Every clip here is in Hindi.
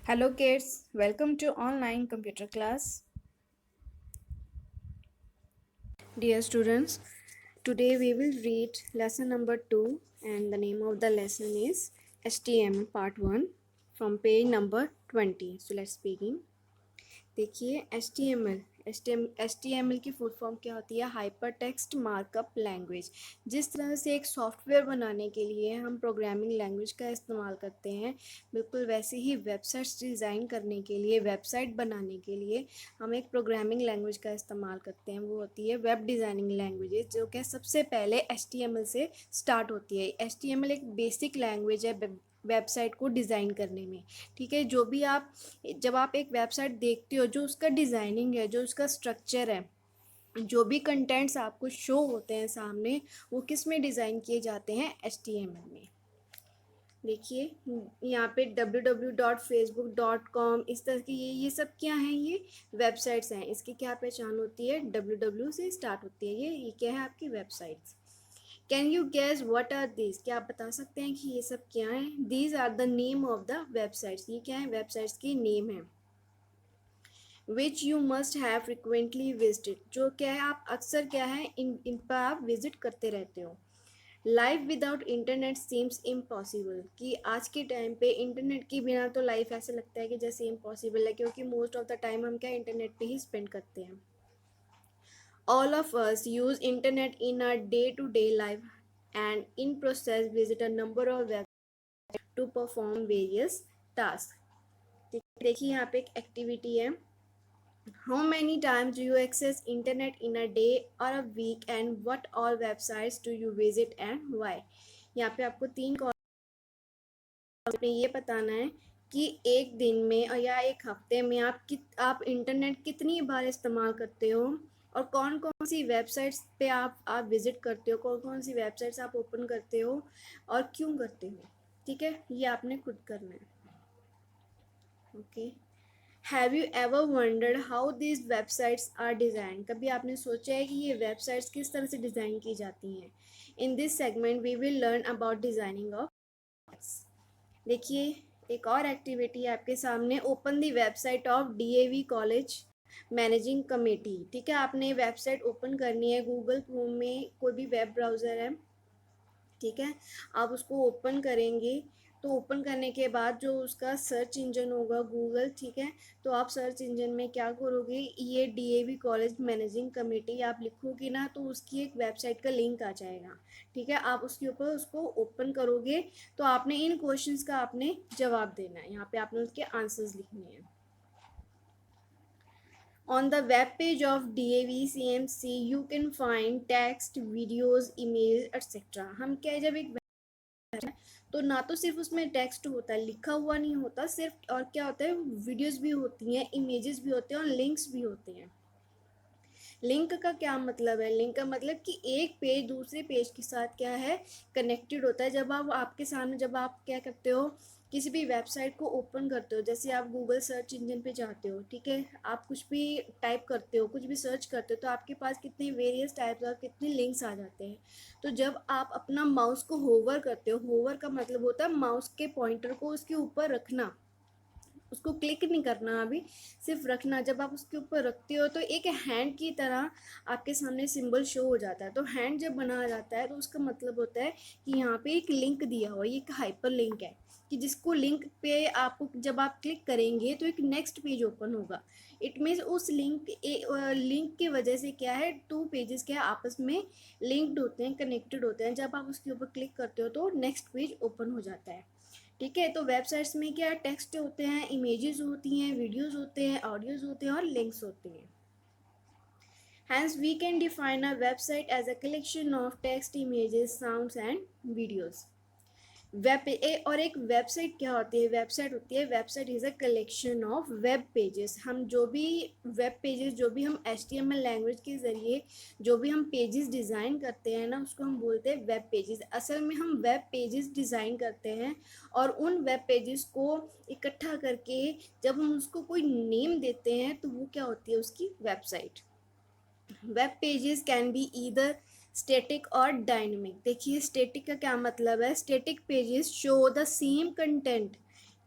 Hello kids, welcome to online computer class. Dear students, today we will read lesson number 2 and the name of the lesson is HTML part 1 from page number 20. So let's begin. देखिए एच टी एम एल की फुल फॉर्म क्या होती है? Hyper text markup language. जिस तरह से एक सॉफ्टवेयर बनाने के लिए हम प्रोग्रामिंग लैंग्वेज का इस्तेमाल करते हैं, बिल्कुल वैसे ही वेबसाइट्स डिज़ाइन करने के लिए, वेबसाइट बनाने के लिए हम एक प्रोग्रामिंग लैंग्वेज का इस्तेमाल करते हैं। वो होती है वेब डिज़ाइनिंग लैंग्वेजेस, जो कि सबसे पहले एच टी एम एल से स्टार्ट होती है। एच टी एम एल एक बेसिक लैंग्वेज है वेबसाइट को डिज़ाइन करने में। ठीक है, जब आप एक वेबसाइट देखते हो, जो उसका डिज़ाइनिंग है, जो उसका स्ट्रक्चर है, जो भी कंटेंट्स आपको शो होते हैं सामने, वो किस में डिज़ाइन किए जाते हैं? HTML में। देखिए यहाँ पे www.facebook.com इस तरह की ये सब क्या हैं? ये वेबसाइट्स हैं। इसकी क्या पहचान होती है? www से स्टार्ट होती है। ये क्या है? आपकी websites. Can you guess what are this? क्या आप बता सकते हैं कि ये सब क्या है? These are the name of the websites. ये क्या है? वेबसाइट्स की नेम है। Which you must have frequently visited, जो क्या है आप अक्सर क्या है इन पर आप विजिट करते रहते हो। Life without internet seems impossible, कि आज के टाइम पे इंटरनेट के बिना तो लाइफ ऐसे लगता है कि जैसे इम्पॉसिबल है, क्योंकि मोस्ट ऑफ द टाइम हम क्या इंटरनेट पे ही स्पेंड करते हैं। All of us use internet in our day to day life and in process visit a number of web to perform various task. देखिए यहाँ पे एक एक्टिविटी है। How many times do you access internet in a day or a week, and what all websites do you visit and why? यहाँ पे आपको तीन में ये बताना है कि एक दिन में और या एक हफ्ते में आप इंटरनेट कितनी बार इस्तेमाल करते हो, और कौन कौन सी वेबसाइट्स पे आप विजिट करते हो, कौन कौन सी वेबसाइट्स आप ओपन करते हो और क्यों करते हो। ठीक है, ये आपने खुद करना है। Okay. Have you ever wondered how these websites are design? कभी आपने सोचा है कि ये वेबसाइट्स किस तरह से डिज़ाइन की जाती हैं? In this segment we will learn about designing of. देखिए एक और एक्टिविटी है आपके सामने। Open the website of DAV college managing committee. ठीक है, आपने वेबसाइट ओपन करनी है गूगल क्रोम में, कोई भी वेब ब्राउज़र है। ठीक है, आप उसको ओपन करेंगे तो ओपन करने के बाद जो उसका सर्च इंजन होगा गूगल, ठीक है, तो आप सर्च इंजन में क्या करोगे? ये DAV कॉलेज मैनेजिंग कमेटी आप लिखोगे ना, तो उसकी एक वेबसाइट का लिंक आ जाएगा। ठीक है, आप उसके ऊपर उसको ओपन करोगे तो आपने इन क्वेश्चंस का आपने जवाब देना है। यहाँ पे आपने उसके आंसर्स लिखने हैं। On the web page of DAV-CMC, you can find text, videos, images, etc. हम क्या है, जब एक तो ना तो सिर्फ उसमें टेक्स्ट होता है, लिखा हुआ नहीं होता सिर्फ, और क्या होता है, वीडियोस भी होती हैं, इमेजेस भी होते हैं और लिंक्स भी होते हैं। लिंक का क्या मतलब है? लिंक का मतलब कि एक पेज दूसरे पेज के साथ क्या है, कनेक्टेड होता है। जब आप आपके सामने जब आप क्या करते हो, किसी भी वेबसाइट को ओपन करते हो, जैसे आप गूगल सर्च इंजन पे जाते हो, ठीक है, आप कुछ भी टाइप करते हो, कुछ भी सर्च करते हो, तो आपके पास कितने वेरियस टाइप्स और कितने लिंक्स आ जाते हैं। तो जब आप अपना माउस को होवर करते हो, होवर का मतलब होता है माउस के पॉइंटर को उसके ऊपर रखना, उसको क्लिक नहीं करना, अभी सिर्फ रखना। जब आप उसके ऊपर रखते हो तो एक हैंड की तरह आपके सामने सिंबल शो हो जाता है। तो हैंड जब बना जाता है तो उसका मतलब होता है कि यहाँ पे एक लिंक दिया हुआ है, ये एक हाइपर लिंक है, कि जिसको लिंक पे आपको जब आप क्लिक करेंगे तो एक नेक्स्ट पेज ओपन होगा। इट मीन्स उस लिंक की वजह से क्या है, टू पेजेस क्या आपस में लिंक्ड होते हैं, कनेक्टेड होते हैं। जब आप उसके ऊपर क्लिक करते हो तो नेक्स्ट पेज ओपन हो जाता है। ठीक है, तो वेबसाइट्स में क्या टेक्स्ट होते हैं, इमेजेस होती हैं, वीडियोस होते हैं, ऑडियोज होते हैं और लिंक्स होते हैं। Hence, we can define a website as a collection of text, images, sounds and videos. और एक वेबसाइट क्या होती है? वेबसाइट होती है, website is a collection of web pages. हम जो भी वेब पेजेस, जो भी हम HTML लैंग्वेज के ज़रिए जो भी हम पेजेस डिज़ाइन करते हैं ना, उसको हम बोलते हैं वेब पेजेस। असल में हम वेब पेजेस डिज़ाइन करते हैं और उन वेब पेजेस को इकट्ठा करके जब हम उसको कोई नेम देते हैं तो वो क्या होती है? उसकी website. Web pages can be either static और डायनेमिक। देखिए स्टैटिक का क्या मतलब है? Static pages show the same content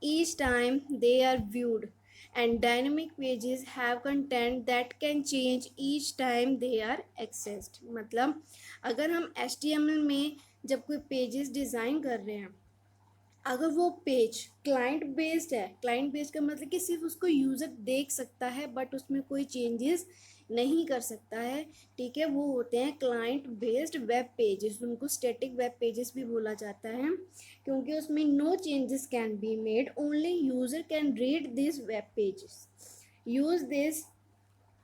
each time they are viewed, and dynamic pages have content that can change each time they are accessed. मतलब अगर हम HTML में जब कोई पेजेस डिज़ाइन कर रहे हैं, अगर वो पेज क्लाइंट बेस्ड है, क्लाइंट बेस्ड का मतलब कि सिर्फ उसको यूज़र देख सकता है बट उसमें कोई चेंजेस नहीं कर सकता है, ठीक है, वो होते हैं क्लाइंट बेस्ड वेब पेजेस। उनको स्टैटिक वेब पेजेस भी बोला जाता है, क्योंकि उसमें no changes can be made, only user can read this web pages, use this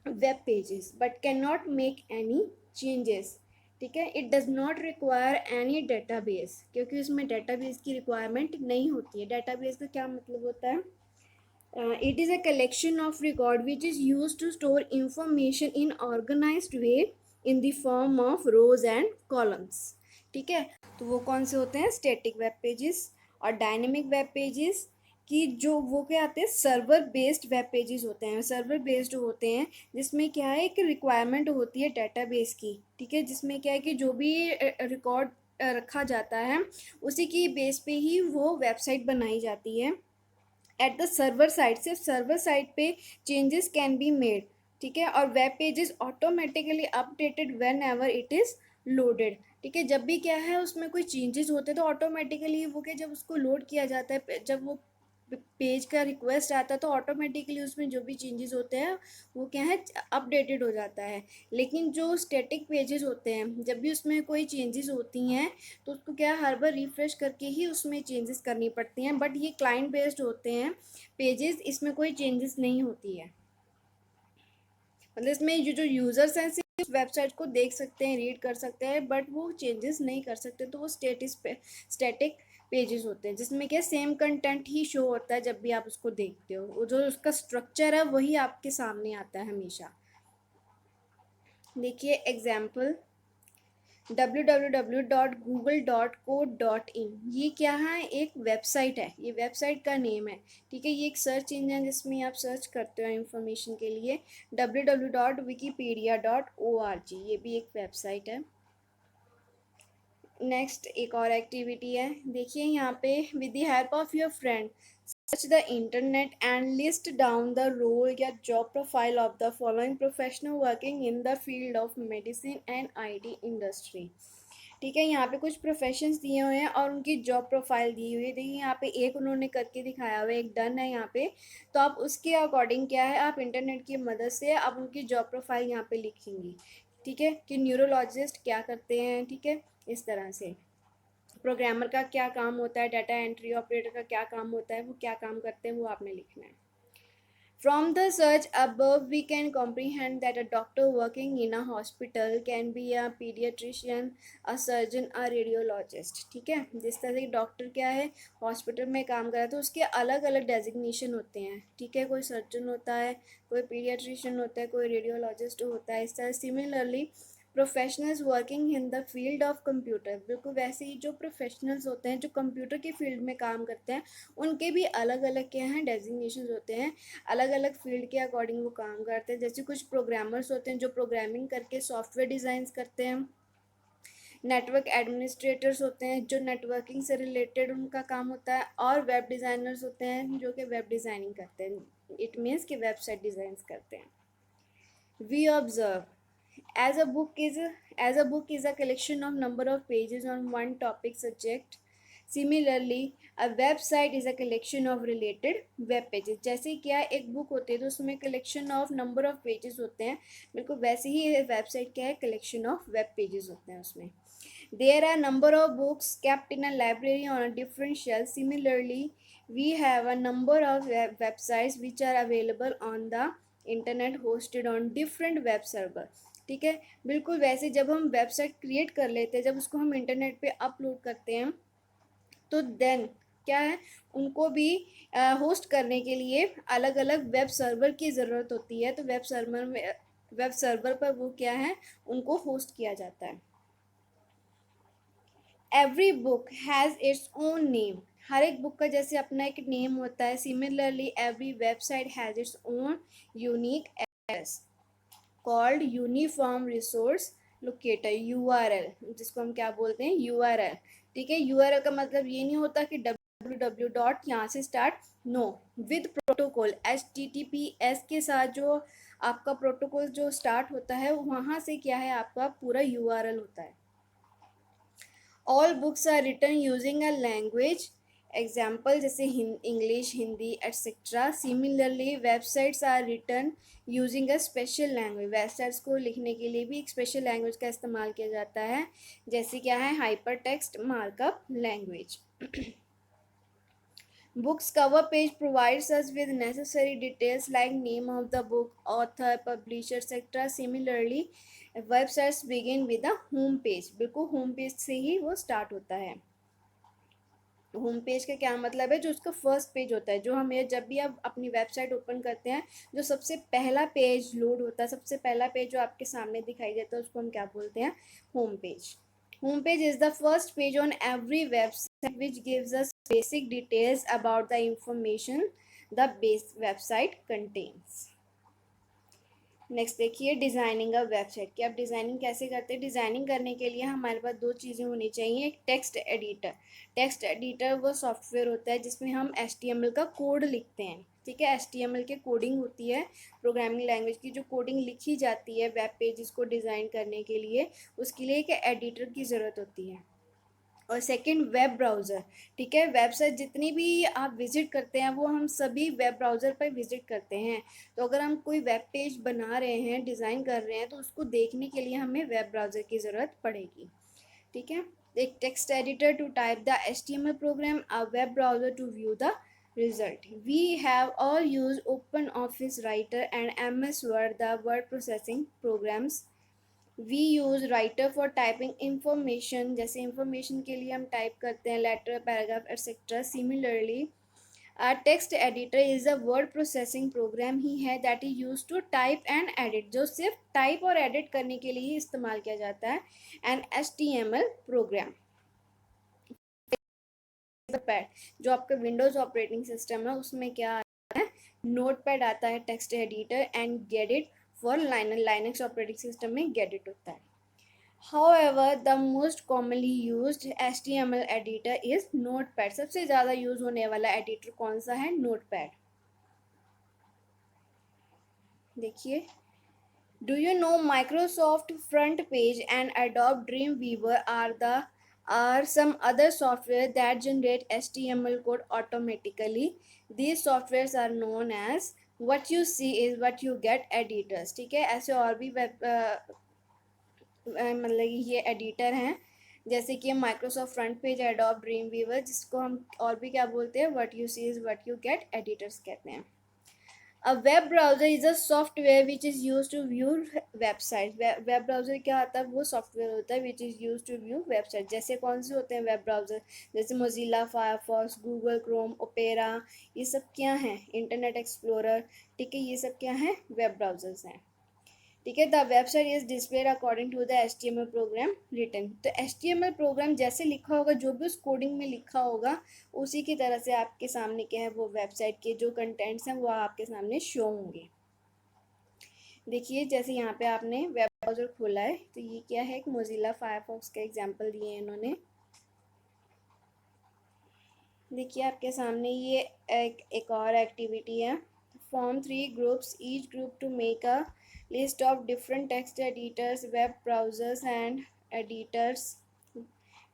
web pages but can not make any changes, ठीक है। It does not require any database, क्योंकि उसमें डेटाबेस की रिक्वायरमेंट नहीं होती है। डेटाबेस का क्या मतलब होता है? It is a collection of record which is used to store information in organized way in the form of rows and columns, ठीक है। तो वो कौन से होते हैं? Static web pages. और डायनेमिक वेब पेजेस की जो वो क्या आते हैं, सर्वर बेस्ड वेब पेजेस होते हैं। सर्वर बेस्ड होते हैं जिसमें क्या है, एक रिक्वायरमेंट होती है डेटाबेस की, ठीक है, जिसमें क्या है कि जो भी रिकॉर्ड रखा जाता है उसी की बेस पे ही वो वेबसाइट बनाई जाती है। एट द सर्वर साइड, सिर्फ सर्वर साइड पे चेंजेस कैन बी मेड, ठीक है। और web pages automatically updated when ever it is loaded, ठीक है। जब भी क्या है उसमें कोई चेंजेस होते हैं तो ऑटोमेटिकली वो क्या, जब उसको लोड किया जाता है, जब वो पेज का रिक्वेस्ट आता है तो ऑटोमेटिकली उसमें जो भी चेंजेस होते हैं वो क्या है, अपडेटेड हो जाता है। लेकिन जो स्टैटिक पेजेस होते हैं, जब भी उसमें कोई चेंजेस होती हैं तो उसको क्या है, हर बार रिफ्रेश करके ही उसमें चेंजेस करनी पड़ती हैं। बट ये क्लाइंट बेस्ड होते हैं पेजेस, इसमें कोई चेंजेस नहीं होती है। मतलब इसमें ये जो यूज़र्स हैं सिर्फ वेबसाइट को देख सकते हैं, रीड कर सकते हैं, बट वो चेंजेस नहीं कर सकते। तो वो स्टैटिक पेजेस होते हैं जिसमें क्या सेम कंटेंट ही शो होता है जब भी आप उसको देखते हो। वो जो उसका स्ट्रक्चर है वही आपके सामने आता है हमेशा। देखिए एग्जाम्पल, www.google.co.in, ये क्या है, एक वेबसाइट है, ये वेबसाइट का नेम है, ठीक है। ये एक सर्च इंजन जिसमें आप सर्च करते हो इंफॉर्मेशन के लिए। www.wikipedia.org, ये भी एक वेबसाइट है। नेक्स्ट एक और एक्टिविटी है, देखिए यहाँ पे, with the help of your friend search the internet and list down the role या job profile of the following professional working in the field of medicine and IT industry, ठीक है। यहाँ पे कुछ प्रोफेशंस दिए हुए हैं और उनकी जॉब प्रोफाइल दी हुई है। देखिए यहाँ पे एक उन्होंने करके दिखाया हुआ है, एक डन है यहाँ पे। तो आप उसके अकॉर्डिंग क्या है, आप इंटरनेट की मदद से आप उनकी जॉब प्रोफाइल यहाँ पे लिखेंगी, ठीक है, कि न्यूरोलॉजिस्ट क्या करते हैं, ठीक है, इस तरह से। प्रोग्रामर का क्या काम होता है, डाटा एंट्री ऑपरेटर का क्या काम होता है, वो क्या काम करते हैं, वो आपने लिखना है। From the search above, we can comprehend that a doctor working in a hospital can be a pediatrician, a surgeon, a radiologist, ठीक है। जिस तरह से डॉक्टर क्या है, हॉस्पिटल में काम कर रहा है तो उसके अलग अलग डेजिग्नेशन होते हैं, ठीक है। कोई सर्जन होता है, कोई पीडियाट्रिशियन होता है, कोई रेडियोलॉजिस्ट होता है, इस तरह। Similarly professionals working in the field of computer, बिल्कुल वैसे ही जो प्रोफेशनल्स होते हैं जो कंप्यूटर की फील्ड में काम करते हैं उनके भी अलग अलग क्या हैं, डेजिग्नेशन होते हैं, अलग अलग फील्ड के अकॉर्डिंग वो काम करते हैं। जैसे कुछ प्रोग्रामर्स होते हैं जो प्रोग्रामिंग करके सॉफ्टवेयर डिज़ाइंस करते हैं। नेटवर्क एडमिनिस्ट्रेटर्स होते हैं जो नेटवर्किंग से रिलेटेड उनका काम होता है। और वेब डिज़ाइनर्स होते हैं जो कि वेब डिज़ाइनिंग करते हैं, इट मीन्स कि वेबसाइट डिज़ाइंस करते हैं। We observe as a book is a collection of number of pages on one topic subject. Similarly, a website is a collection of related web pages. जैसे क्या एक बुक होती है तो उसमें collection of number of pages होते हैं, बिल्कुल वैसे ही वेबसाइट क्या है, collection of web pages होते हैं उसमें। There are number of books kept in a library on a different shelf. Similarly, we have a number of websites which are available on the internet hosted on different web server, ठीक है। बिल्कुल वैसे जब हम वेबसाइट क्रिएट कर लेते हैं, जब उसको हम इंटरनेट पे अपलोड करते हैं तो देन क्या है, उनको भी होस्ट करने के लिए अलग अलग वेब सर्वर की ज़रूरत होती है। तो वेब सर्वर पर वो क्या है, उनको होस्ट किया जाता है। Every book has its own name, हर एक बुक का जैसे अपना एक नेम होता है। Similarly every website has its own unique address called uniform resource locator, URL, जिसको हम क्या बोलते हैं, URL, ठीक है। URL का मतलब ये नहीं होता कि www डॉट यहाँ से start, no, with protocol HTTPS के साथ जो आपका प्रोटोकॉल जो स्टार्ट होता है वहाँ से क्या है आपका पूरा URL होता है. All books are written using a language, example जैसे English, Hindi etcetera. Similarly websites are written using a special language, websites को लिखने के लिए भी एक स्पेशल लैंग्वेज का इस्तेमाल किया जाता है, जैसे क्या है hyper text markup language. Book's cover page provides us with necessary details like name of the book, author, publisher, etc. Similarly, websites begin with a home page. बिल्कुल home page से ही वो start होता है. होम पेज का क्या मतलब है, जो उसका फर्स्ट पेज होता है, जो हमें जब भी आप अपनी वेबसाइट ओपन करते हैं जो सबसे पहला पेज लोड होता है, सबसे पहला पेज जो आपके सामने दिखाई देता है उसको हम क्या बोलते हैं, home page. Home page is the first page on every website which gives us basic details about the information the base website contains. Next देखिए डिज़ाइनिंग अ वेबसाइट कि आप डिज़ाइनिंग कैसे करते हैं. डिज़ाइनिंग करने के लिए हमारे पास दो चीज़ें होनी चाहिए. एक टेक्स्ट एडिटर. टेक्स्ट एडिटर वो सॉफ्टवेयर होता है जिसमें हम HTML का कोड लिखते हैं. ठीक है, HTML की कोडिंग होती है, प्रोग्रामिंग लैंग्वेज की जो कोडिंग लिखी जाती है वेब पेजेस को डिज़ाइन करने के लिए, उसके लिए एक एडिटर की ज़रूरत होती है. और सेकंड वेब ब्राउज़र. ठीक है, वेबसाइट जितनी भी आप विजिट करते हैं वो हम सभी वेब ब्राउज़र पर विजिट करते हैं. तो अगर हम कोई वेब पेज बना रहे हैं, डिज़ाइन कर रहे हैं, तो उसको देखने के लिए हमें वेब ब्राउज़र की ज़रूरत पड़ेगी. ठीक है, एक text editor to type the HTML program, a web browser to view the result. We have all used OpenOffice Writer and MS Word, the word processing programs. We use writer for typing information, जैसे इंफॉर्मेशन के लिए हम टाइप करते हैं letter, paragraph etcetera. Similarly text editor is a word processing program ही है that is use to type and edit, जो सिर्फ टाइप और एडिट करने के लिए ही इस्तेमाल किया जाता है. एंड HTML प्रोग्राम पैड, जो आपका विंडोज़ ऑपरेटिंग सिस्टम है उसमें क्या आता है, नोट पैड आता है text editor, and gedit for Linux operating system में गेडिट होता है. However, the most commonly used HTML editor is Notepad. सबसे ज़्यादा यूज़ होने वाला एडिटर कौन सा है, Notepad. देखिए, Do you know Microsoft Front Page and Adobe Dreamweaver are some other software that generate HTML code automatically? These softwares are known as what you see is what you get editors. ठीक है, ऐसे और भी मतलब ये एडिटर हैं, जैसे कि Microsoft FrontPage, Adobe Dreamweaver, जिसको हम और भी क्या बोलते हैं, what you see is what you get editors कहते हैं. A web browser is a software which is use to view website. Web browser क्या होता है, वो सॉफ्टवेयर होता है which is use to view website. जैसे कौन से होते हैं वेब ब्राउज़र, जैसे Mozilla, Firefox, Google Chrome, Opera, ये सब क्या हैं, इंटरनेट एक्सप्लोरर. ठीक है, ये सब क्या हैं, वेब ब्राउज़र्स हैं. ठीक है, the website is displayed according to the HTML program written. तो HTML प्रोग्राम जैसे लिखा होगा, जो भी उस कोडिंग में लिखा होगा, उसी की तरह से आपके सामने क्या है, वो वेबसाइट के जो कंटेंट्स हैं वो आपके सामने शो होंगे. देखिए, जैसे यहाँ पे आपने वेब ब्राउज़र खोला है, तो ये क्या है, एक मोजिला फायरफॉक्स का एग्जाम्पल दिए हैं इन्होंने. देखिए आपके सामने ये एक और एक्टिविटी है. Form 3 groups, each group to make a list of different text editors, web browsers and editors.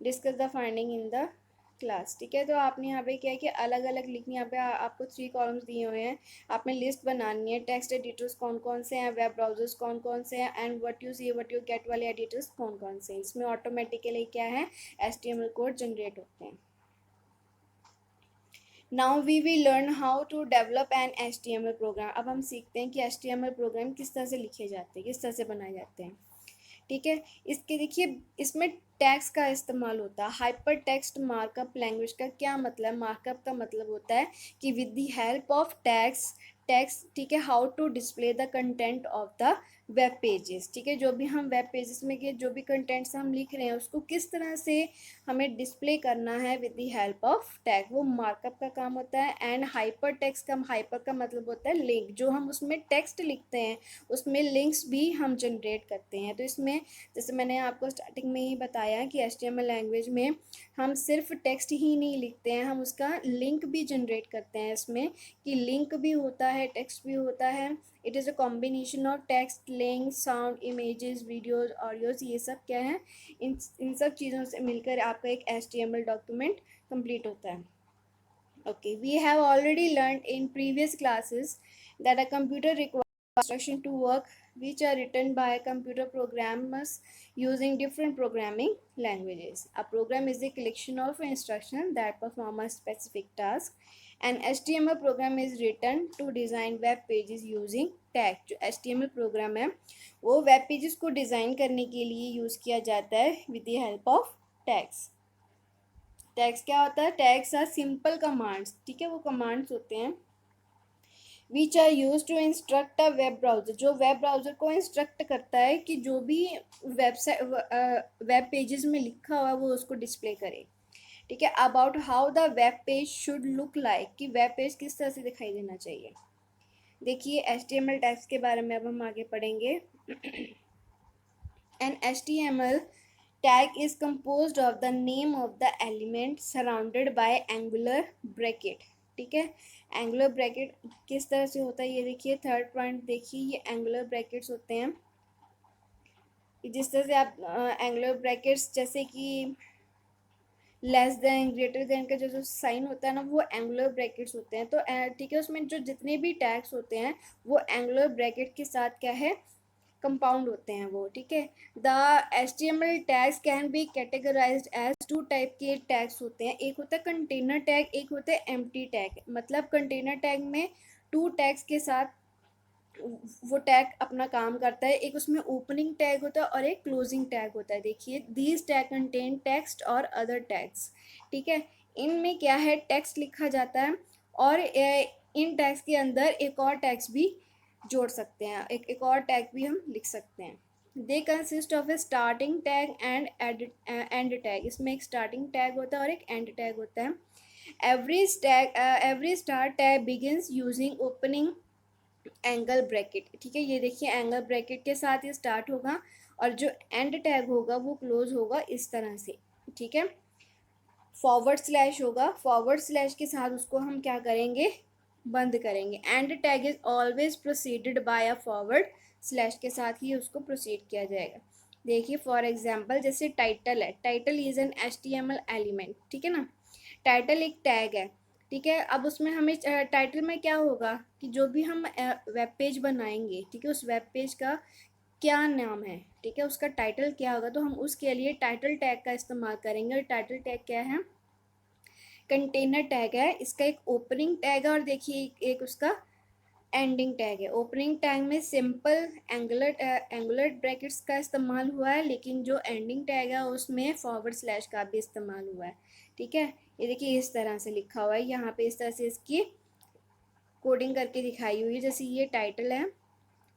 Discuss the finding in the class. ठीक है, तो आपने यहाँ पे क्या है कि अलग अलग लिखनी, यहाँ पे आपको 3 कॉलम्स दिए हुए हैं, आपने लिस्ट बनानी है. टेक्स्ट एडिटर्स कौन कौन से हैं, वेब ब्राउजर्स कौन कौन से हैं, and what you see what you gate वाले एडिटर्स कौन कौन से हैं. इसमें ऑटोमेटिकली क्या है, HTML कोड जनरेट होते हैं. Now we will learn how to develop an HTML program. अब हम सीखते हैं कि HTML प्रोग्राम किस तरह से लिखे जाते हैं, किस तरह से बनाए जाते हैं. ठीक है, इसके देखिए इसमें टैग्स का इस्तेमाल होता है. हाइपर टेक्स्ट मार्कअप लैंग्वेज का क्या मतलब, मार्कअप का मतलब होता है कि with the help of tags, ठीक है, how to display the content of the web pages, ठीक है, जो भी हम वेब पेजेस में के जो भी कंटेंट्स हम लिख रहे हैं उसको किस तरह से हमें डिस्प्ले करना है with the help of tag, वो मार्कअप का काम होता है। एंड हाइपर टेक्स्ट का, हाइपर का मतलब होता है लिंक, जो हम उसमें टेक्स्ट लिखते हैं उसमें लिंक्स भी हम जनरेट करते हैं। तो इसमें जैसे मैंने आपको स्टार्टिंग में ही बताया कि HTML लैंग्वेज में हम सिर्फ टेक्स्ट ही नहीं लिखते हैं, हम उसका लिंक भी जनरेट करते हैं इसमें, कि लिंक भी होता है टेक्स्ट भी होता है। It is a combination of text, link, sound, images, videos, audios, ये सब क्या है, इन सब चीज़ों से मिलकर आपका एक HTML डॉक्यूमेंट कंप्लीट होता है। Okay, we have already learned in previous classes that a computer requires instruction to work which are written by computer programmers using different programming languages. A program is a collection of instructions that perform a specific task. An HTML program is written to design web pages using tag. जो HTML प्रोग्राम है वो वेब पेजेस को डिज़ाइन करने के लिए यूज़ किया जाता है with the help of tags. Tags क्या होता है? टैग्स आर सिंपल कमांड्स, ठीक है, वो कमांड्स होते हैं which are use to instruct a web browser, जो वेब ब्राउज़र को इंस्ट्रक्ट करता है कि जो भी वेबसाइट वेब पेजेस में लिखा हुआ है वो उसको डिस्प्ले करे, ठीक है। About how the web page should look like, कि वेब पेज किस तरह से दिखाई देना चाहिए। देखिए HTML टैग्स के बारे में अब हम आगे पढ़ेंगे। An HTML tag is composed of the name of the element surrounded by angular bracket, ठीक है। एंगुलर ब्रैकेट किस तरह से होता है ये देखिए, थर्ड पॉइंट देखिए, ये एंगुलर ब्रैकेट्स होते हैं। जिस तरह से आप एंगुलर ब्रैकेट्स जैसे कि लेस देन, ग्रेटर देन का जो साइन होता है ना, वो एंगुलर ब्रैकेट्स होते हैं। तो ठीक है, उसमें जो जितने भी टैग्स होते हैं वो एंगुलर ब्रैकेट के साथ क्या है, कंपाउंड होते हैं वो, ठीक है। The HTML tags can be categorized as two type के टैग्स होते हैं, एक होता है कंटेनर टैग, एक होता है एम्प्टी टैग। मतलब कंटेनर टैग में टू टैग्स के साथ वो टैग अपना काम करता है, एक उसमें ओपनिंग टैग होता है और एक क्लोजिंग टैग होता है। देखिए दीज टैग कंटेन टेक्स्ट और अदर टैग्स, ठीक है। इनमें क्या है, टेक्स्ट लिखा जाता है और इन टैग्स के अंदर एक और टैग्स भी जोड़ सकते हैं, एक और टैग भी हम लिख सकते हैं। They consist of A starting tag and and tag, इसमें एक स्टार्टिंग टैग होता है और एक एंड टैग होता है। Every start tag begins using opening angle bracket, ठीक है। ये देखिए एंगल ब्रैकेट के साथ ये स्टार्ट होगा और जो एंड टैग होगा वो क्लोज होगा इस तरह से, ठीक है। फॉरवर्ड स्लैश होगा, फॉरवर्ड स्लैश के साथ उसको हम क्या करेंगे, बंद करेंगे। End tag is always preceded by a forward slash के साथ ही उसको प्रोसीड किया जाएगा। देखिए फॉर एग्जांपल जैसे टाइटल है, title is an HTML element, ठीक है ना। टाइटल एक टैग है, ठीक है। अब उसमें हमें टाइटल में क्या होगा कि जो भी हम वेब पेज बनाएंगे, ठीक है, उस वेब पेज का क्या नाम है, ठीक है, उसका टाइटल क्या होगा, तो हम उसके लिए टाइटल टैग का इस्तेमाल करेंगे। और टाइटल टैग क्या है, कंटेनर टैग है, इसका एक ओपनिंग टैग है और देखिए एक उसका एंडिंग टैग है। ओपनिंग टैग में सिंपल एंगुलर ब्रैकेट्स का इस्तेमाल हुआ है, लेकिन जो एंडिंग टैग है उसमें फॉरवर्ड स्लैश का भी इस्तेमाल हुआ है, ठीक है। ये देखिए इस तरह से लिखा हुआ है यहाँ पे, इस तरह से इसकी कोडिंग करके दिखाई हुई है। जैसे ये टाइटल है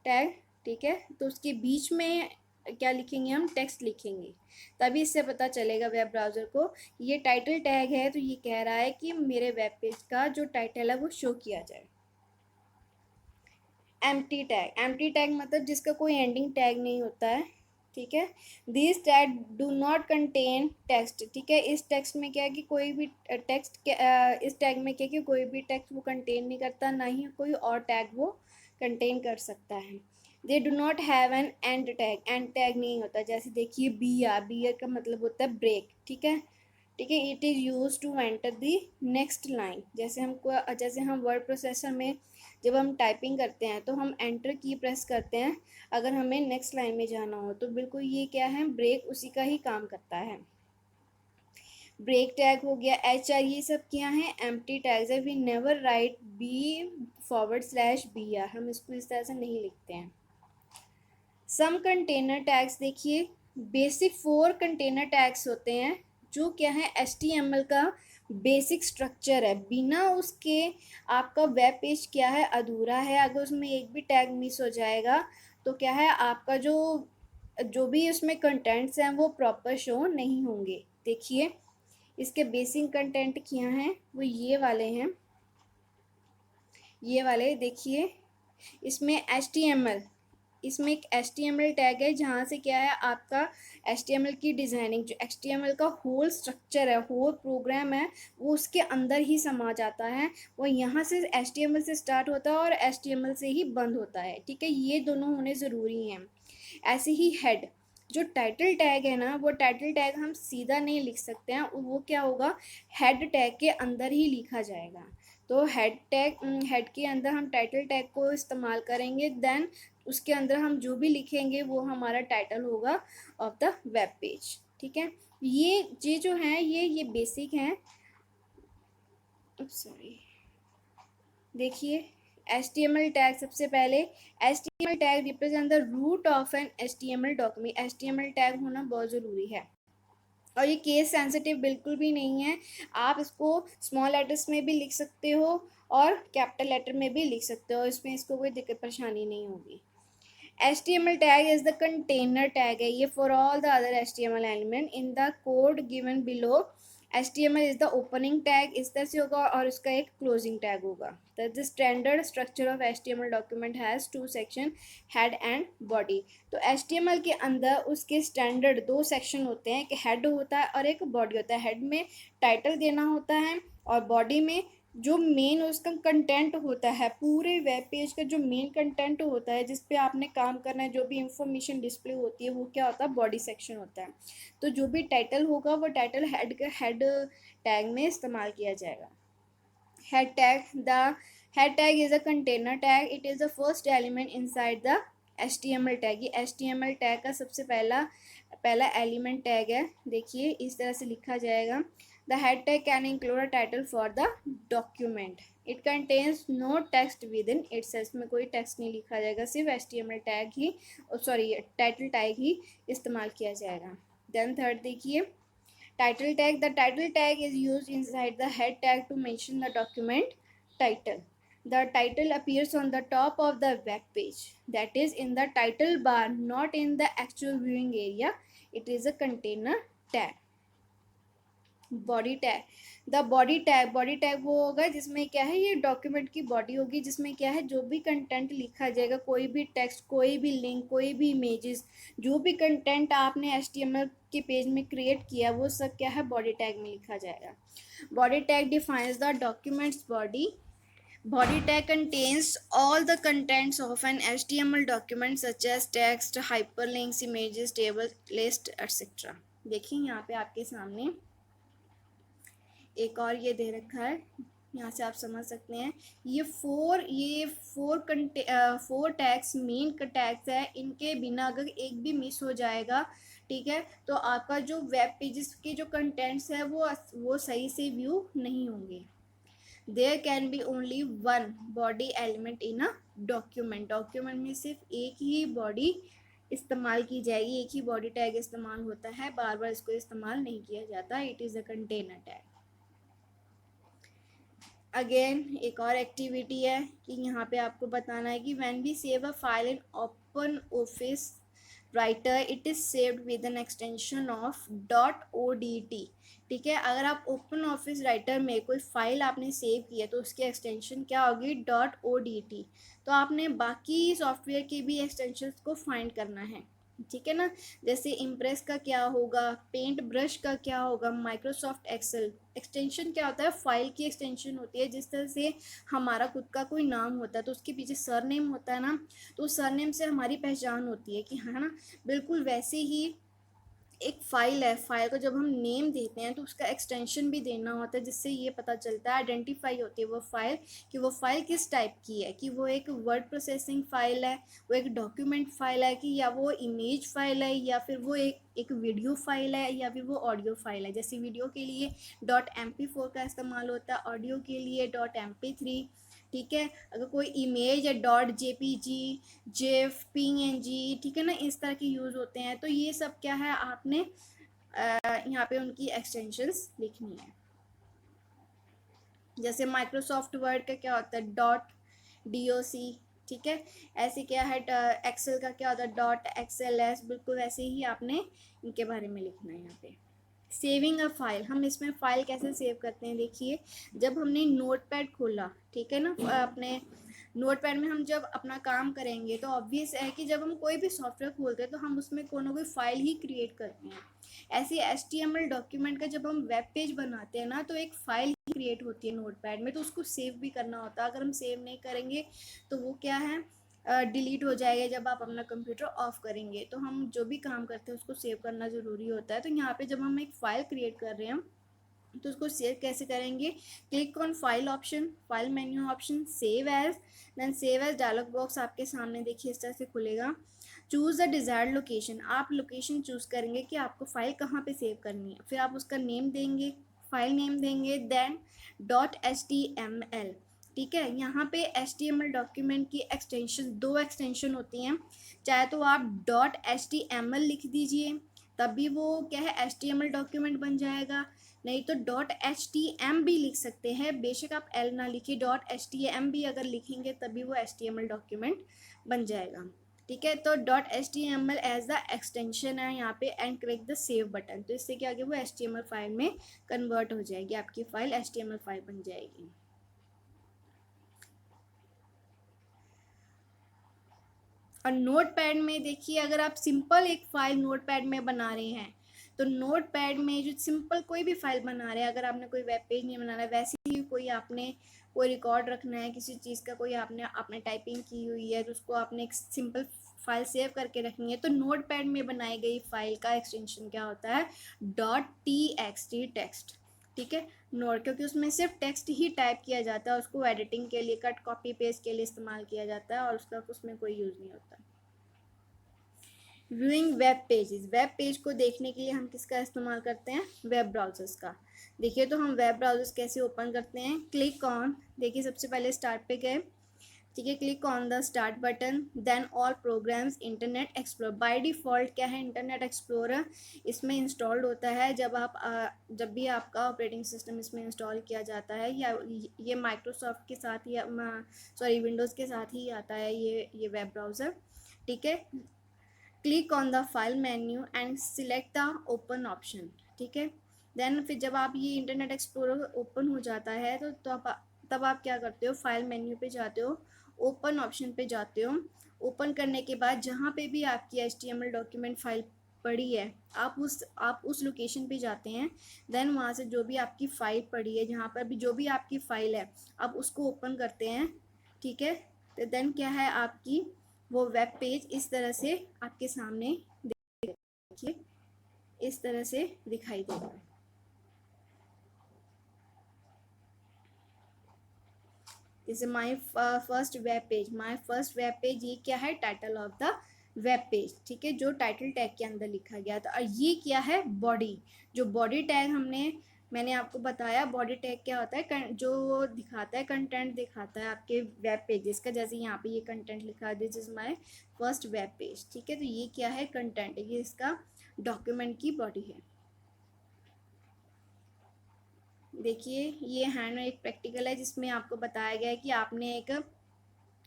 टैग, ठीक है, तो उसके बीच में क्या लिखेंगे, हम टेक्स्ट लिखेंगे, तभी इससे पता चलेगा वेब ब्राउज़र को ये टाइटल टैग है, तो ये कह रहा है कि मेरे वेब पेज का जो टाइटल है वो शो किया जाए। एम्प्टी टैग, एम्प्टी टैग मतलब जिसका कोई एंडिंग टैग नहीं होता है, ठीक है। This tag do not contain text, ठीक है। इस टेक्स्ट में क्या है कि कोई भी टेक्स्ट, इस टैग में क्या है कि कोई भी टेक्स्ट वो कंटेन नहीं करता, ना ही कोई और टैग वो कंटेन कर सकता है। They do not have an and tag, and tag नहीं होता। जैसे देखिए बी आर का मतलब होता है ब्रेक, ठीक है, ठीक है। It is use to enter the next line, जैसे हम वर्ड प्रोसेसर में जब हम टाइपिंग करते हैं तो हम एंटर की प्रेस करते हैं अगर हमें नेक्स्ट लाइन में जाना हो, तो बिल्कुल ये क्या है, ब्रेक उसी का ही काम करता है। ब्रेक टैग हो गया, HR, ये सब क्या है, एम्प्टी टैग्स है। वी नेवर राइट B/BR, हम इसको इस तरह से नहीं लिखते हैं। सम कंटेनर टैग्स, देखिए बेसिक 4 कंटेनर टैग्स होते हैं जो क्या है HTML का बेसिक स्ट्रक्चर है। बिना उसके आपका वेब पेज क्या है, अधूरा है। अगर उसमें एक भी टैग मिस हो जाएगा तो क्या है आपका जो जो भी उसमें कंटेंट्स हैं वो प्रॉपर शो नहीं होंगे। देखिए इसके बेसिक कंटेंट क्या हैं, वो ये वाले हैं, ये वाले देखिए। इसमें HTML, इसमें एक HTML टैग है जहाँ से क्या है आपका HTML की डिज़ाइनिंग, जो HTML का होल स्ट्रक्चर है, होल प्रोग्राम है, वो उसके अंदर ही समा जाता है। वो यहाँ से HTML से स्टार्ट होता है और HTML से ही बंद होता है, ठीक है, ये दोनों होने ज़रूरी हैं। ऐसे ही हेड, जो टाइटल टैग है ना, वो टाइटल टैग हम सीधा नहीं लिख सकते हैं, वो क्या होगा, हेड टैग के अंदर ही लिखा जाएगा। तो हेड टैग, हेड के अंदर हम टाइटल टैग को इस्तेमाल करेंगे, देन उसके अंदर हम जो भी लिखेंगे वो हमारा टाइटल होगा ऑफ द वेब पेज, ठीक है। ये जो हैं ये बेसिक हैं। सॉरी, देखिए HTML टैग, सबसे पहले HTML tag represent the root of an HTML document. HTML tag होना बहुत ज़रूरी है और ये केस सेंसिटिव बिल्कुल भी नहीं है। आप इसको स्मॉल लेटर्स में भी लिख सकते हो और कैपिटल लेटर में भी लिख सकते हो, इसमें इसको कोई दिक्कत परेशानी नहीं होगी। HTML tag is the container tag है ये for all the other HTML element in the code given below। HTML is the opening tag, इस तरह से होगा, और उसका एक closing tag होगा। The standard structure of HTML document has two section, head and body। तो HTML के अंदर उसके स्टैंडर्ड दो सेक्शन होते हैं, एक हेड होता है और एक बॉडी होता है। हेड में टाइटल देना होता है और बॉडी में जो मेन उसका कंटेंट होता है, पूरे वेब पेज का जो मेन कंटेंट होता है जिस पे आपने काम करना है, जो भी इंफॉर्मेशन डिस्प्ले होती है, वो क्या होता है, बॉडी सेक्शन होता है। तो जो भी टाइटल होगा वो टाइटल हेड टैग में इस्तेमाल किया जाएगा। Head tag, the head tag is a container tag, it is the first element inside the HTML tag. ये HTML टैग का सबसे पहला एलिमेंट टैग है। देखिए इस तरह से लिखा जाएगा। The head tag can include a title for the document. It contains no text within itself। इसमें कोई टेक्स्ट नहीं लिखा जाएगा, सिर्फ HTML टैग ही, सॉरी टाइटल टैग ही इस्तेमाल किया जाएगा। देन थर्ड देखिए, title tag, the title tag is use inside the head tag to mention the document title. The title appears on the top of the web page, that is in the title bar, not in the actual viewing area. It is a container tag। Body tag, the body tag वो होगा जिसमें क्या है, ये डॉक्यूमेंट की बॉडी होगी, जिसमें क्या है जो भी कंटेंट लिखा जाएगा, कोई भी टेक्स्ट, कोई भी लिंक, कोई भी इमेजेस, जो भी कंटेंट आपने HTML के पेज में क्रिएट किया वो सब क्या है बॉडी टैग में लिखा जाएगा। Body tag defines the documents body. Body tag contains all the contents of an HTML document such as text, hyperlinks, images, tables, list, etc। देखिए यहाँ पे आपके सामने एक और ये दे रखा है, यहाँ से आप समझ सकते हैं। ये फोर टैग्स मेन टैग्स है, इनके बिना अगर एक भी मिस हो जाएगा, ठीक है, तो आपका जो वेब पेजेस के जो कंटेंट्स है वो सही से व्यू नहीं होंगे। There can be only one body element in a document. Document में सिर्फ एक ही बॉडी इस्तेमाल की जाएगी, एक ही बॉडी टैग इस्तेमाल होता है, बार बार इसको इस्तेमाल नहीं किया जाता। It is a container tag. Again एक और एक्टिविटी है कि यहाँ पे आपको बताना है कि when we save a file in OpenOffice Writer, it is saved with an extension of .odt। ठीक है, अगर आप ओपन ऑफिस राइटर में कोई फाइल आपने सेव की है तो उसकी एक्सटेंशन क्या होगी, .odt। तो आपने बाकी सॉफ्टवेयर के भी एक्सटेंशन को फाइंड करना है, ठीक है ना। जैसे इम्प्रेस का क्या होगा, पेंट ब्रश का क्या होगा, माइक्रोसॉफ्ट एक्सेल एक्सटेंशन क्या होता है, फाइल की एक्सटेंशन होती है। जिस तरह से हमारा खुद का कोई नाम होता है तो उसके पीछे सरनेम होता है ना, तो सरनेम से हमारी पहचान होती है कि है ना, बिल्कुल वैसे ही एक फ़ाइल है, फ़ाइल को जब हम नेम देते हैं तो उसका एक्सटेंशन भी देना होता है, जिससे ये पता चलता है, आइडेंटिफाई होती है वो फ़ाइल कि वो फ़ाइल किस टाइप की है, कि वो एक वर्ड प्रोसेसिंग फ़ाइल है, वो एक डॉक्यूमेंट फ़ाइल है, कि या वो इमेज फ़ाइल है, या फिर वो एक वीडियो फ़ाइल है, या फिर वो ऑडियो फ़ाइल है। जैसे वीडियो के लिए .mp4 का इस्तेमाल होता है, ऑडियो के लिए .mp3, ठीक है। अगर कोई इमेज है .jpg, जेफ, png, ठीक है ना, इस तरह के यूज़ होते हैं। तो ये सब क्या है, आपने यहाँ पे उनकी एक्सटेंशंस लिखनी है। जैसे माइक्रोसॉफ्ट वर्ड का क्या होता है, .doc, ठीक है। ऐसे क्या है, एक्सेल का क्या होता है, डॉट XLS, बिल्कुल वैसे ही आपने इनके बारे में लिखना है यहाँ पे। सेविंग अ फाइल, हम इसमें फ़ाइल कैसे सेव करते हैं, देखिए जब हमने नोटपैड खोला, ठीक है ना, अपने नोटपैड में हम जब अपना काम करेंगे तो ऑब्वियस है कि जब हम कोई भी सॉफ्टवेयर खोलते हैं तो हम उसमें कोई ना कोई फाइल ही क्रिएट करते हैं। ऐसे HTML डॉक्यूमेंट का जब हम वेब पेज बनाते हैं ना, तो एक फ़ाइल ही क्रिएट होती है नोटपैड में, तो उसको सेव भी करना होता है। अगर हम सेव नहीं करेंगे तो वो क्या है, डिलीट हो जाएगा जब आप अपना कंप्यूटर ऑफ करेंगे। तो हम जो भी काम करते हैं उसको सेव करना ज़रूरी होता है। तो यहाँ पे जब हम एक फ़ाइल क्रिएट कर रहे हैं तो उसको सेव कैसे करेंगे, click on file option, file menu option, save as, then save as dialog box आपके सामने देखिए इस तरह से खुलेगा। चूज़ द डिज़ायर्ड लोकेशन, आप लोकेशन चूज़ करेंगे कि आपको फ़ाइल कहाँ पे सेव करनी है, फिर आप उसका नेम देंगे, फाइल नेम देंगे, देन .html, ठीक है। यहाँ पे HTML डॉक्यूमेंट की एक्सटेंशन, 2 एक्सटेंशन होती हैं, चाहे तो आप .html लिख दीजिए तब भी वो क्या है HTML डॉक्यूमेंट बन जाएगा, नहीं तो .htm भी लिख सकते हैं, बेशक आप L ना लिखिए, .htm भी अगर लिखेंगे तभी वो HTML डॉक्यूमेंट बन जाएगा, ठीक है। तो .html एज द एक्सटेंशन है यहाँ पे, and click the save button, तो इससे क्या आगे वो HTML फाइल में कन्वर्ट हो जाएगी, आपकी फाइल HTML फाइल बन जाएगी। और नोटपैड में देखिए, अगर आप सिंपल एक फ़ाइल नोटपैड में बना रहे हैं तो नोटपैड में जो सिंपल कोई भी फाइल बना रहे हैं, अगर आपने कोई वेब पेज नहीं बनाना है, वैसे ही कोई आपने कोई रिकॉर्ड रखना है किसी चीज़ का, कोई आपने टाइपिंग की हुई है तो उसको आपने एक सिंपल फाइल सेव करके रखनी है, तो नोटपैड में बनाई गई फाइल का एक्सटेंशन क्या होता है, .txt टेक्स्ट, ठीक है। नोट, क्योंकि उसमें सिर्फ टेक्स्ट ही टाइप किया जाता है, उसको एडिटिंग के लिए, कट कॉपी पेस्ट के लिए इस्तेमाल किया जाता है और उसका उसमें कोई यूज़ नहीं होता। Viewing web pages, web page को देखने के लिए हम किसका इस्तेमाल करते हैं, वेब ब्राउजर्स का। देखिए तो हम वेब ब्राउजर्स कैसे ओपन करते हैं, क्लिक ऑन, देखिए सबसे पहले स्टार्ट पे गए, ठीक है, click on the start button, then all programs, Internet Explore, by default क्या है, इंटरनेट एक्सप्लोरर इसमें इंस्टॉल्ड होता है जब भी आपका ऑपरेटिंग सिस्टम इसमें इंस्टॉल किया जाता है, या ये माइक्रोसॉफ्ट के साथ ही, सॉरी विंडोज़ के साथ ही आता है ये वेब ब्राउज़र, ठीक है। Click on the file menu and select the open option, ठीक है। देन फिर जब आप ये इंटरनेट एक्सप्लोरर ओपन हो जाता है तो तब आप क्या करते हो, फाइल मेन्यू पे जाते हो, ओपन ऑप्शन पे जाते हो। ओपन करने के बाद जहाँ पे भी आपकी HTML डॉक्यूमेंट फाइल पड़ी है, आप उस लोकेशन पे जाते हैं, देन वहाँ से जो भी आपकी फ़ाइल पड़ी है, जहाँ पर भी जो भी आपकी फ़ाइल है, आप उसको ओपन करते हैं, ठीक है। तो देन क्या है, आपकी वो वेब पेज इस तरह से आपके सामने देखिए, इस तरह से दिखाई देगा। जैसे माय फर्स्ट वेब पेज, ये क्या है, title of the web page, ठीक है, जो टाइटल टैग के अंदर लिखा गया था। और ये क्या है, बॉडी, जो बॉडी टैग मैंने आपको बताया, बॉडी टैग क्या होता है, जो दिखाता है कंटेंट, दिखाता है आपके वेब पेजेस का, जैसे यहाँ पे ये कंटेंट लिखा है, this is my first web page, ठीक है। तो ये क्या है, कंटेंट, ये इसका डॉक्यूमेंट की बॉडी है। देखिए ये हैंड एक प्रैक्टिकल है जिसमें आपको बताया गया है कि आपने एक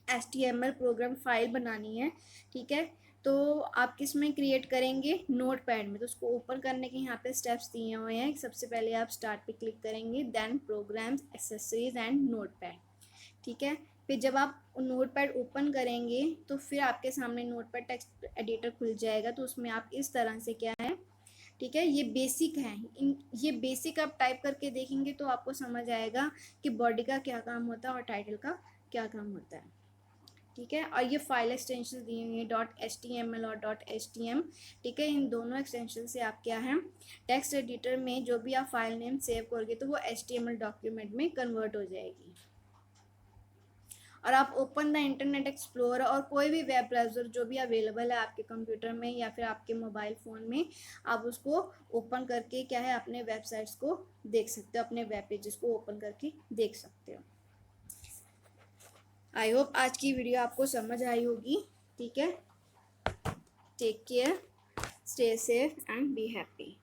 HTML प्रोग्राम फाइल बनानी है, ठीक है। तो आप किस में क्रिएट करेंगे, नोटपैड में। तो उसको ओपन करने के यहाँ पे स्टेप्स दिए हुए हैं। सबसे पहले आप स्टार्ट पे क्लिक करेंगे, then programs, accessories and Notepad, ठीक है। फिर जब आप नोटपैड ओपन करेंगे तो फिर आपके सामने नोटपैड टेक्स्ट एडिटर खुल जाएगा। तो उसमें आप इस तरह से क्या है, ठीक है, ये बेसिक है, ये बेसिक आप टाइप करके देखेंगे तो आपको समझ आएगा कि बॉडी का क्या काम होता है और टाइटल का क्या काम होता है, ठीक है। और ये फाइल एक्सटेंशन दी हुई है .html और .htm, ठीक है। इन दोनों एक्सटेंशन से आप क्या है, टेक्स्ट एडिटर में जो भी आप फाइल नेम सेव करोगे तो वो HTML डॉक्यूमेंट में कन्वर्ट हो जाएगी। और आप ओपन द इंटरनेट एक्सप्लोरर और कोई भी वेब ब्राउज़र जो भी अवेलेबल है आपके कंप्यूटर में या फिर आपके मोबाइल फ़ोन में, आप उसको ओपन करके क्या है, अपने वेबसाइट्स को देख सकते हो, अपने वेब पेजेस को ओपन करके देख सकते हो। आई होप आज की वीडियो आपको समझ आई होगी, ठीक है। Take care, stay safe and be happy.